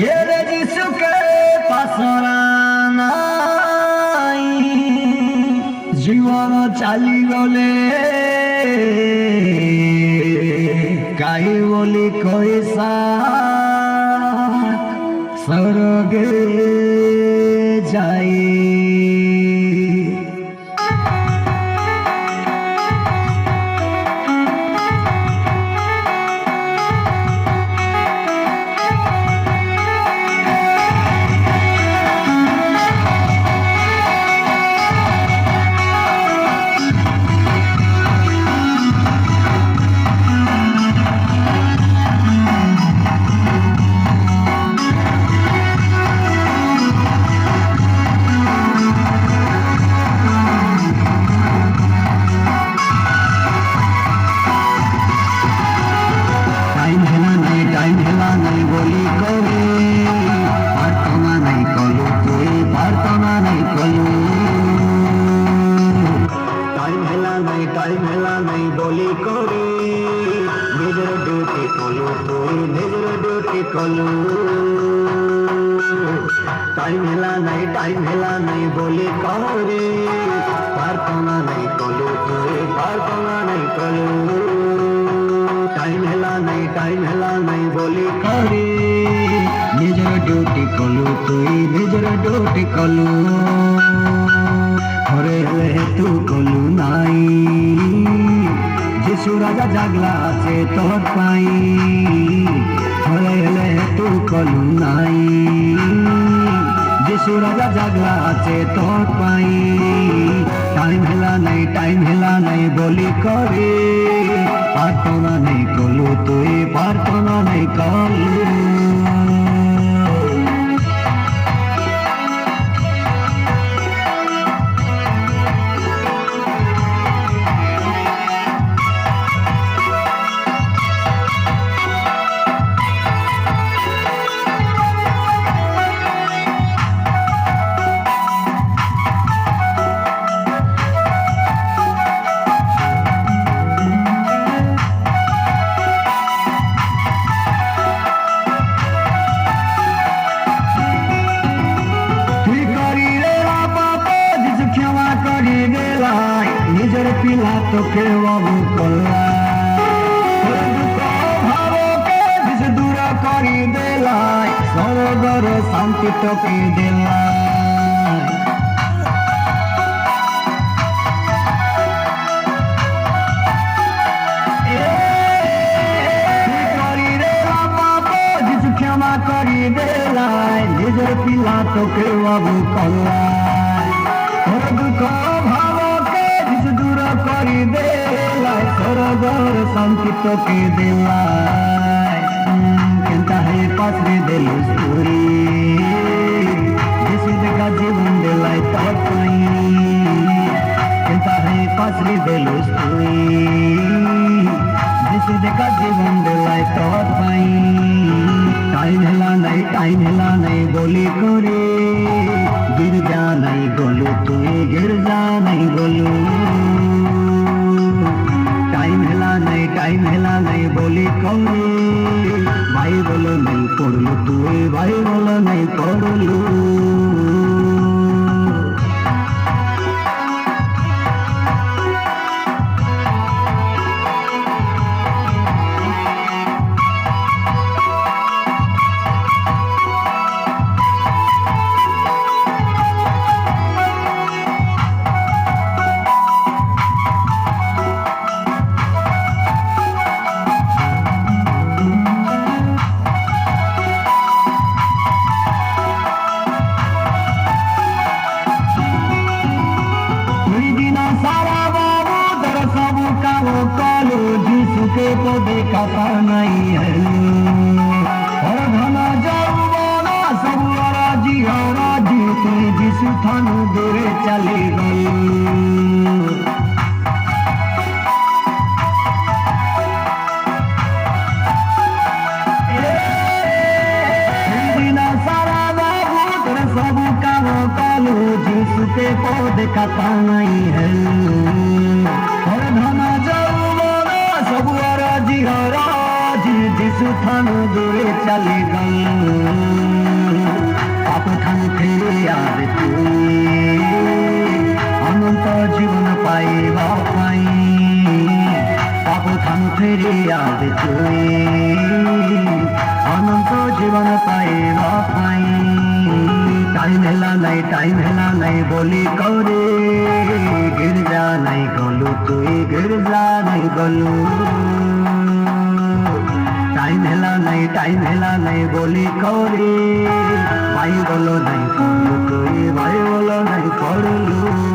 এরে যিশুকে পাসরা নাই জীবন চালিগলে কাই বলি কইসা স্বর্গে যাই। টাইম হেলা নাই বলি করে প্রার্থনা নাই কলু তুই প্রার্থনা নাই কলু টাইম হেলা নাই বলি করে নিজের ডিউটি কলু তুই নিজের ডিউটি কলু টাইম হেলা নাই বলি করে প্রার্থনা নাই কলু তুই প্রার্থনা নাই কলু টাইম হেলা নাই বলি করে নিজের ডিউটি কলু তুই নিজের ডিউটি কলু ঘরে তু কলু নাই যিশু রাজা জাগলা আছে তোর পাই ঘরে তু কলু নাই যিশু রাজা জাগলা আছে তোর পাই টাইম হেলা নাই বলি করে প্রার্থনা নাই কলু তুই প্রার্থনা নাই কলু নিজের পিলা তোকে বাবু ভাবকে দূর করি দেলাই সরগর শান্তি তোকে দেলাই ক্ষমা করি দেলাই নিজের পিলা তোকে বাবু কল্লাই দুঃখ ভাবকে দূর করি দেলাই সরগর শান্তি তোকে দেলাই কেনতা হে পাশে দেলু তুই যিশু দেখা জীবন দেলাই তোর পাই কেনতা হে পাশে দেলু তুই যিশু দেখা জীবন দেলাই তোর পাই টাইম হেলা নাই বলি করে गिरजा नहीं गोलू तुए गिरजा नहीं गोलू टाइम हेला नहीं बोली कौरे भाई बोलो नहीं पढ़लू तुए भाई बोलो नहीं पढ़लू के तो देखता नहीं है और घना जौवना सब राजी तुम जिसु थानु दूरे चली गई सब काम कालू जिसु के तो देखता नहीं है और घना जौवना सब राजी जिसु তুফান দূরে চলে গেল পাপথান ফিরে আর তুই অনন্ত জীবন পাইবা পাই পাপথান ফিরে আর তুই অনন্ত জীবন পাইবা পাই টাইম হেলা নাই বলি করে गिरजा नहीं गलू तुई गिरजा नहीं गलू टाइम हेला नहीं बोली कौरी भाई बोलो नहीं करू तुई भाई बोलो नहीं करू